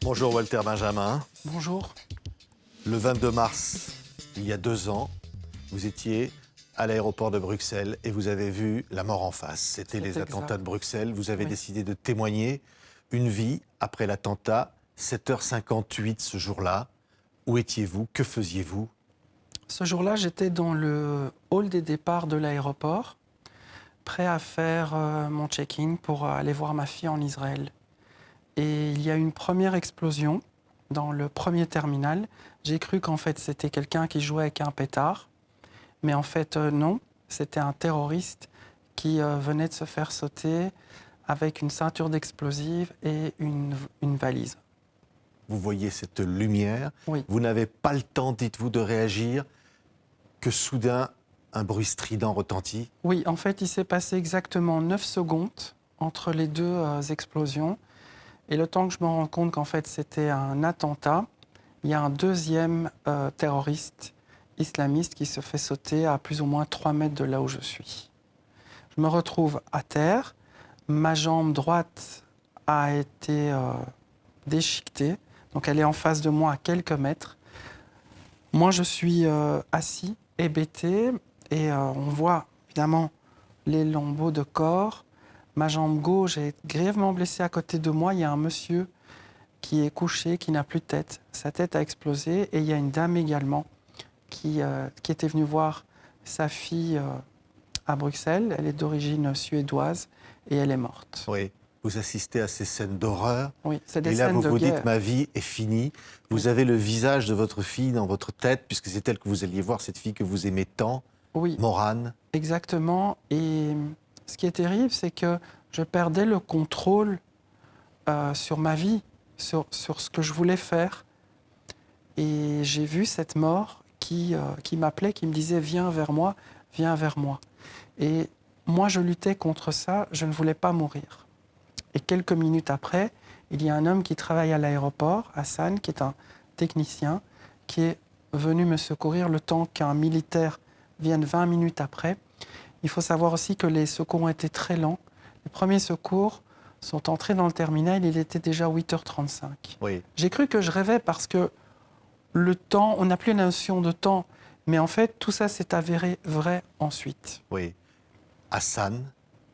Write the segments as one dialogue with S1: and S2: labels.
S1: Bonjour Walter Benjamin.
S2: Bonjour.
S1: Le 22 mars, il y a 2 ans, vous étiez à l'aéroport de Bruxelles et vous avez vu la mort en face. C'était les attentats de Bruxelles. Vous avez décidé de témoigner. Une vie après l'attentat, 7h58 ce jour-là. Où étiez-vous? Que faisiez-vous?
S2: Ce jour-là, j'étais dans le hall des départs de l'aéroport, prêt à faire mon check-in pour aller voir ma fille en Israël. Et il y a eu une première explosion dans le premier terminal. J'ai cru qu'en fait, c'était quelqu'un qui jouait avec un pétard. Mais en fait, non. C'était un terroriste qui venait de se faire sauter avec une ceinture d'explosifs et une valise.
S1: Vous voyez cette lumière.
S2: Oui.
S1: Vous n'avez pas le temps, dites-vous, de réagir, que soudain, un bruit strident retentit.
S2: Oui, en fait, il s'est passé exactement 9 secondes entre les deux explosions. Et le temps que je me rends compte qu'en fait, c'était un attentat, il y a un deuxième terroriste islamiste qui se fait sauter à plus ou moins 3 mètres de là où je suis. Je me retrouve à terre. Ma jambe droite a été déchiquetée. Donc, elle est en face de moi à quelques mètres. Moi, je suis assis, hébété, et on voit évidemment les lambeaux de corps. Ma jambe gauche est grièvement blessée à côté de moi. Il y a un monsieur qui est couché, qui n'a plus de tête. Sa tête a explosé. Et il y a une dame également qui était venue voir sa fille à Bruxelles. Elle est d'origine suédoise et elle est morte.
S1: Oui. Vous assistez à ces scènes d'horreur.
S2: Oui, c'est des
S1: et là,
S2: scènes
S1: vous
S2: de
S1: vous
S2: guerre.
S1: dites, ma vie est finie. Vous avez le visage de votre fille dans votre tête, puisque c'est elle que vous alliez voir, cette fille que vous aimez tant,
S2: Oui,
S1: Morane.
S2: exactement. Et ce qui est terrible, c'est que je perdais le contrôle sur ma vie, sur ce que je voulais faire. Et j'ai vu cette mort qui m'appelait, qui me disait « Viens vers moi, viens vers moi ». Et moi, je luttais contre ça, je ne voulais pas mourir. Et quelques minutes après, il y a un homme qui travaille à l'aéroport, Hassan, qui est un technicien, qui est venu me secourir le temps qu'un militaire vienne 20 minutes après. Il faut savoir aussi que les secours ont été très lents. Les premiers secours sont entrés dans le terminal, il était déjà 8h35.
S1: Oui.
S2: J'ai cru que je rêvais parce que le temps, on n'a plus la notion de temps, mais en fait, tout ça s'est avéré vrai ensuite.
S1: Oui. Hassan,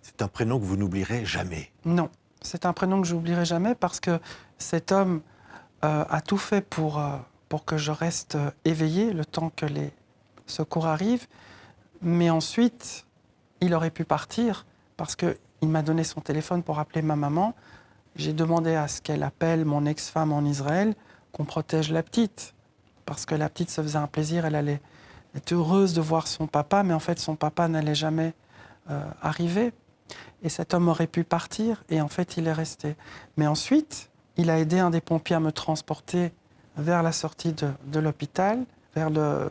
S1: c'est un prénom que vous n'oublierez jamais.
S2: Non, c'est un prénom que je n'oublierai jamais parce que cet homme a tout fait pour que je reste éveillé le temps que les secours arrivent. Mais ensuite, il aurait pu partir parce qu'il m'a donné son téléphone pour appeler ma maman. J'ai demandé à ce qu'elle appelle mon ex-femme en Israël, qu'on protège la petite. Parce que la petite se faisait un plaisir, elle allait être heureuse de voir son papa, mais en fait, son papa n'allait jamais arriver. Et cet homme aurait pu partir, et en fait, il est resté. Mais ensuite, il a aidé un des pompiers à me transporter vers la sortie de l'hôpital,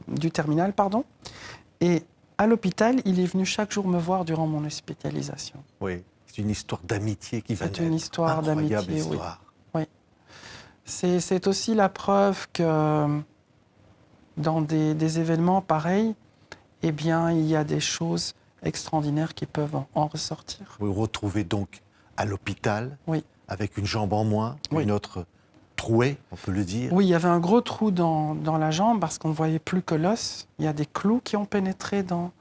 S2: du terminal, pardon. Et à l'hôpital, il est venu chaque jour me voir durant mon hospitalisation.
S1: Oui. C'est une histoire d'amitié qui va naître.
S2: C'est une histoire d'amitié,
S1: Incroyable histoire.
S2: Oui. C'est aussi la preuve que dans des événements pareils, eh bien, il y a des choses extraordinaires qui peuvent en ressortir.
S1: Vous vous retrouvez donc à l'hôpital,
S2: Oui.
S1: avec une jambe en moins,
S2: Oui.
S1: une autre trouée, on peut le dire.
S2: Oui, il y avait un gros trou dans la jambe parce qu'on ne voyait plus que l'os. Il y a des clous qui ont pénétré dans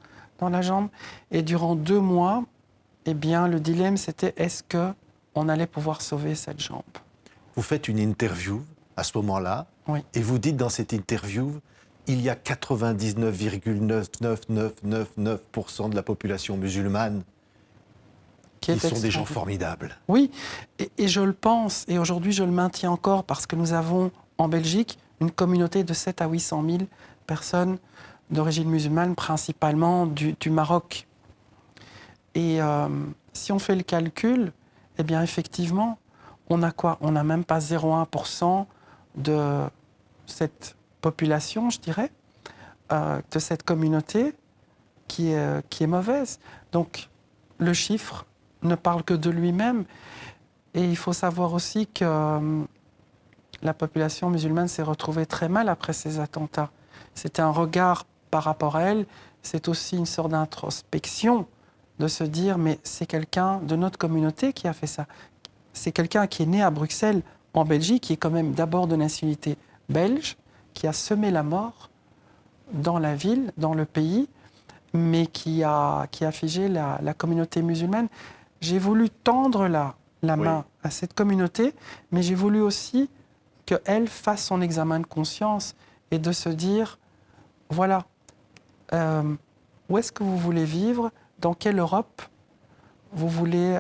S2: la jambe. Et durant 2 mois, eh bien, le dilemme, c'était est-ce qu'on allait pouvoir sauver cette jambe?
S1: Vous faites une interview à ce moment-là,
S2: Oui.
S1: et vous dites dans cette interview, il y a 99,99999% de la population musulmane qui sont des gens formidables.
S2: Oui, et je le pense, et aujourd'hui je le maintiens encore, parce que nous avons en Belgique une communauté de 700 à 800 000 personnes d'origine musulmane, principalement du Maroc. Et si on fait le calcul, eh bien effectivement, on a quoi? On n'a même pas 0,1% de cette population, je dirais, de cette communauté qui est mauvaise. Donc le chiffre ne parle que de lui-même. Et il faut savoir aussi que la population musulmane s'est retrouvée très mal après ces attentats. C'était un regard par rapport à elle, c'est aussi une sorte d'introspection de se dire mais c'est quelqu'un de notre communauté qui a fait ça. C'est quelqu'un qui est né à Bruxelles en Belgique, qui est quand même d'abord de nationalité belge, qui a semé la mort dans la ville, dans le pays, mais qui a figé la communauté musulmane. J'ai voulu tendre la main à cette communauté, mais j'ai voulu aussi qu'elle fasse son examen de conscience et de se dire, voilà, où est-ce que vous voulez vivre, dans quelle Europe vous voulez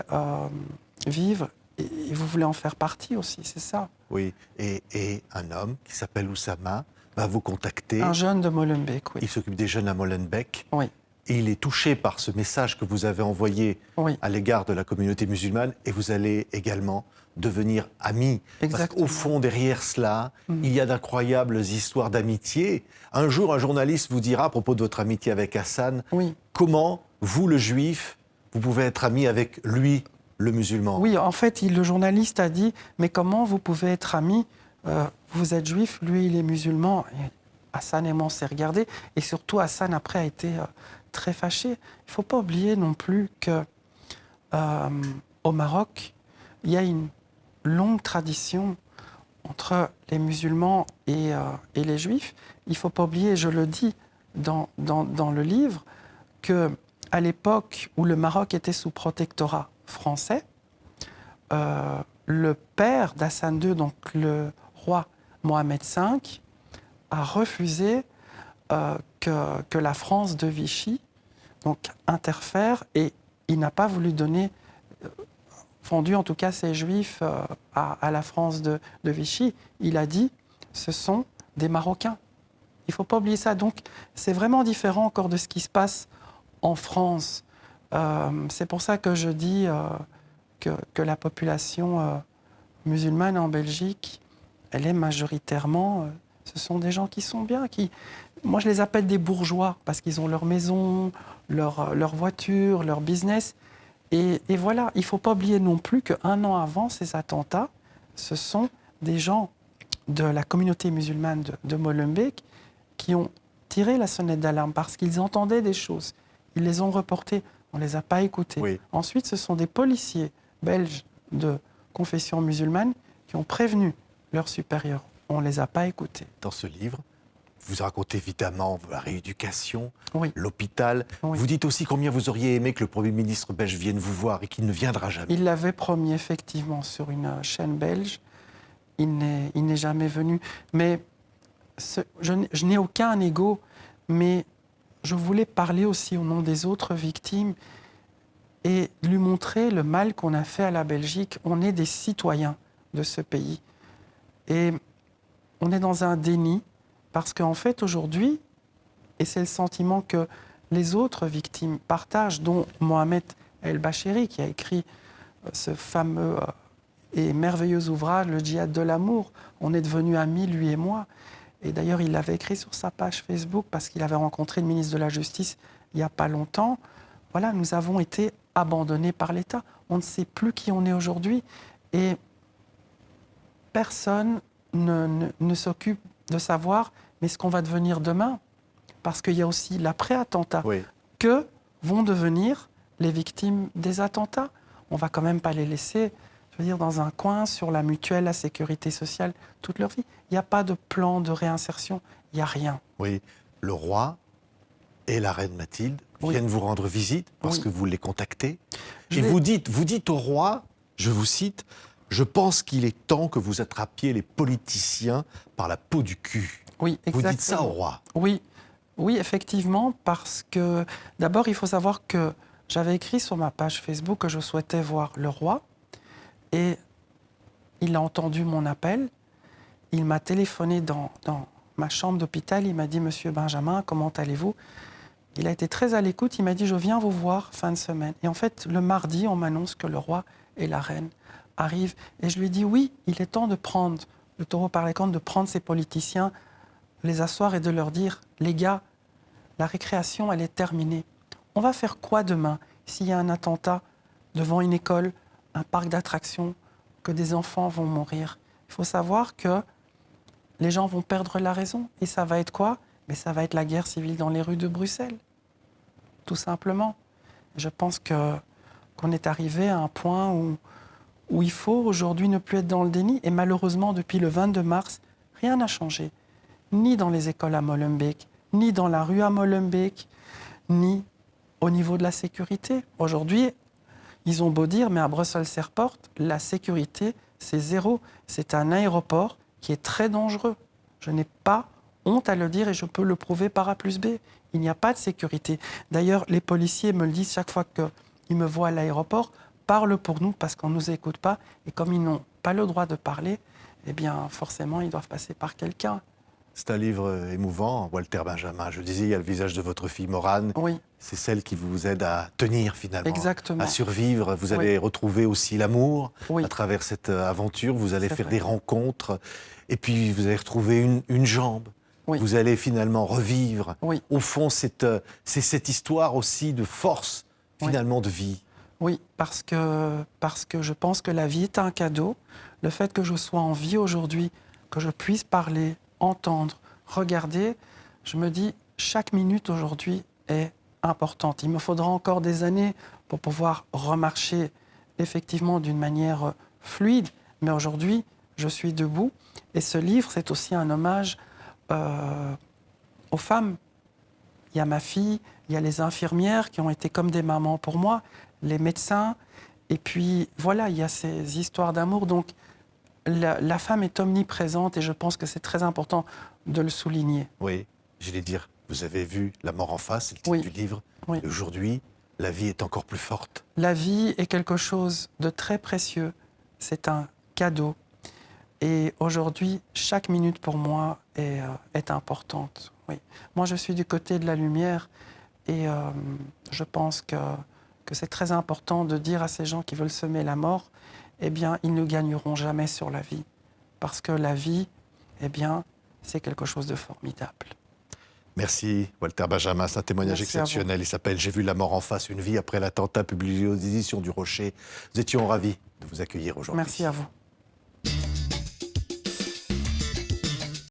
S2: vivre, et vous voulez en faire partie aussi, c'est ça.
S1: Oui, et un homme qui s'appelle Oussama va vous contacter.
S2: Un jeune de Molenbeek, oui.
S1: Il s'occupe des jeunes à Molenbeek.
S2: Oui.
S1: Et il est touché par ce message que vous avez envoyé à l'égard de la communauté musulmane, et vous allez également devenir amis.
S2: Exactement.
S1: Parce qu'au fond, derrière cela, il y a d'incroyables histoires d'amitié. Un jour, un journaliste vous dira, à propos de votre amitié avec Hassan, comment, vous, le juif, vous pouvez être ami avec lui, le musulman.
S2: Oui, en fait, le journaliste a dit, mais comment vous pouvez être amis, vous êtes juif, lui, il est musulman. Et Hassan et moi, on s'est regardés, et surtout, Hassan, après, a été très fâché. Il ne faut pas oublier non plus qu'au Maroc, il y a une longue tradition entre les musulmans et les juifs. Il ne faut pas oublier, je le dis dans le livre, qu'à l'époque où le Maroc était sous protectorat français, le père d'Hassan II, donc le roi Mohamed V, a refusé que la France de Vichy donc, interfère, et il n'a pas voulu donner, vendu en tout cas ces Juifs à la France de Vichy. Il a dit, ce sont des Marocains. Il ne faut pas oublier ça. Donc c'est vraiment différent encore de ce qui se passe en France. C'est pour ça que je dis que la population musulmane en Belgique, elle est majoritairement... ce sont des gens qui sont bien, moi je les appelle des bourgeois, parce qu'ils ont leur maison, leur voiture, leur business. Et voilà, il ne faut pas oublier non plus qu'un an avant ces attentats, ce sont des gens de la communauté musulmane de Molenbeek qui ont tiré la sonnette d'alarme parce qu'ils entendaient des choses. Ils les ont reportées, on ne les a pas écoutées.
S1: Oui.
S2: Ensuite, ce sont des policiers belges de confession musulmane qui ont prévenu leurs supérieurs. On ne les a pas écoutés.
S1: Dans ce livre, vous racontez évidemment la rééducation,
S2: oui.
S1: l'hôpital.
S2: Oui.
S1: Vous dites aussi combien vous auriez aimé que le Premier ministre belge vienne vous voir et qu'il ne viendra jamais.
S2: Il l'avait promis effectivement sur une chaîne belge. Il n'est jamais venu. Mais je n'ai aucun ego, mais je voulais parler aussi au nom des autres victimes et lui montrer le mal qu'on a fait à la Belgique. On est des citoyens de ce pays. Et on est dans un déni parce qu'en fait, aujourd'hui, et c'est le sentiment que les autres victimes partagent, dont Mohamed El-Bachiri, qui a écrit ce fameux et merveilleux ouvrage, Le djihad de l'amour. On est devenus amis, lui et moi. Et d'ailleurs, il l'avait écrit sur sa page Facebook parce qu'il avait rencontré le ministre de la Justice il n'y a pas longtemps. Voilà, nous avons été abandonnés par l'État. On ne sait plus qui on est aujourd'hui. Et personne ne s'occupe de savoir mais ce qu'on va devenir demain. Parce qu'il y a aussi l'après-attentat.
S1: Oui.
S2: Que vont devenir les victimes des attentats? On ne va quand même pas les laisser, je veux dire, dans un coin sur la mutuelle, la sécurité sociale, toute leur vie. Il n'y a pas de plan de réinsertion, il n'y a rien.
S1: Oui, le roi et la reine Mathilde viennent vous rendre visite parce que vous les contactez. Et vous dites au roi, je vous cite, « Je pense qu'il est temps que vous attrapiez les politiciens par la peau du cul ».
S2: Oui, exactement.
S1: Vous dites ça au roi?
S2: Oui, effectivement, parce que d'abord, il faut savoir que j'avais écrit sur ma page Facebook que je souhaitais voir le roi et il a entendu mon appel. Il m'a téléphoné dans ma chambre d'hôpital. Il m'a dit « Monsieur Benjamin, comment allez-vous » Il a été très à l'écoute. Il m'a dit « Je viens vous voir fin de semaine ». Et en fait, le mardi, on m'annonce que le roi et la reine arrivent. Et je lui ai dit « Oui, il est temps de prendre, le taureau par les cornes, de prendre ces politiciens, les asseoir et de leur dire « Les gars, la récréation, elle est terminée. On va faire quoi demain s'il y a un attentat devant une école, un parc d'attractions, que des enfants vont mourir ?» Il faut savoir que les gens vont perdre la raison. Et ça va être quoi? Mais ça va être la guerre civile dans les rues de Bruxelles. Tout simplement. Je pense qu'on est arrivé à un point où où il faut aujourd'hui ne plus être dans le déni. Et malheureusement, depuis le 22 mars, rien n'a changé. Ni dans les écoles à Molenbeek, ni dans la rue à Molenbeek, ni au niveau de la sécurité. Aujourd'hui, ils ont beau dire, mais à Bruxelles Airport, la sécurité, c'est zéro. C'est un aéroport qui est très dangereux. Je n'ai pas honte à le dire et je peux le prouver par A plus B. Il n'y a pas de sécurité. D'ailleurs, les policiers me le disent chaque fois qu'ils me voient à l'aéroport, parle pour nous parce qu'on ne nous écoute pas. Et comme ils n'ont pas le droit de parler, eh bien, forcément, ils doivent passer par quelqu'un.
S1: C'est un livre émouvant, Walter Benjamin. Je disais, il y a le visage de votre fille Morane.
S2: Oui.
S1: C'est celle qui vous aide à tenir finalement,
S2: Exactement.
S1: à survivre. Vous allez retrouver aussi l'amour à travers cette aventure. Vous allez faire des rencontres et puis vous allez retrouver une jambe. Vous allez finalement revivre. Au fond, c'est cette histoire aussi de force, finalement, de vie.
S2: Oui, parce que je pense que la vie est un cadeau. Le fait que je sois en vie aujourd'hui, que je puisse parler, entendre, regarder, je me dis, chaque minute aujourd'hui est importante. Il me faudra encore des années pour pouvoir remarcher effectivement d'une manière fluide, mais aujourd'hui, je suis debout. Et ce livre, c'est aussi un hommage aux femmes. Il y a ma fille, il y a les infirmières qui ont été comme des mamans pour moi, les médecins, et puis voilà, il y a ces histoires d'amour. Donc la femme est omniprésente et je pense que c'est très important de le souligner.
S1: Oui, j'allais dire, vous avez vu la mort en face, c'est le titre du livre. Et aujourd'hui, la vie est encore plus forte.
S2: La vie est quelque chose de très précieux, c'est un cadeau. Et aujourd'hui, chaque minute pour moi est importante. Oui. Moi, je suis du côté de la lumière et je pense que c'est très important de dire à ces gens qui veulent semer la mort, eh bien, ils ne gagneront jamais sur la vie. Parce que la vie, eh bien, c'est quelque chose de formidable.
S1: Merci Walter Benjamin, c'est un témoignage exceptionnel. Il s'appelle « J'ai vu la mort en face, une vie après l'attentat » publié aux éditions du Rocher. Nous étions ravis de vous accueillir aujourd'hui.
S2: Merci à vous.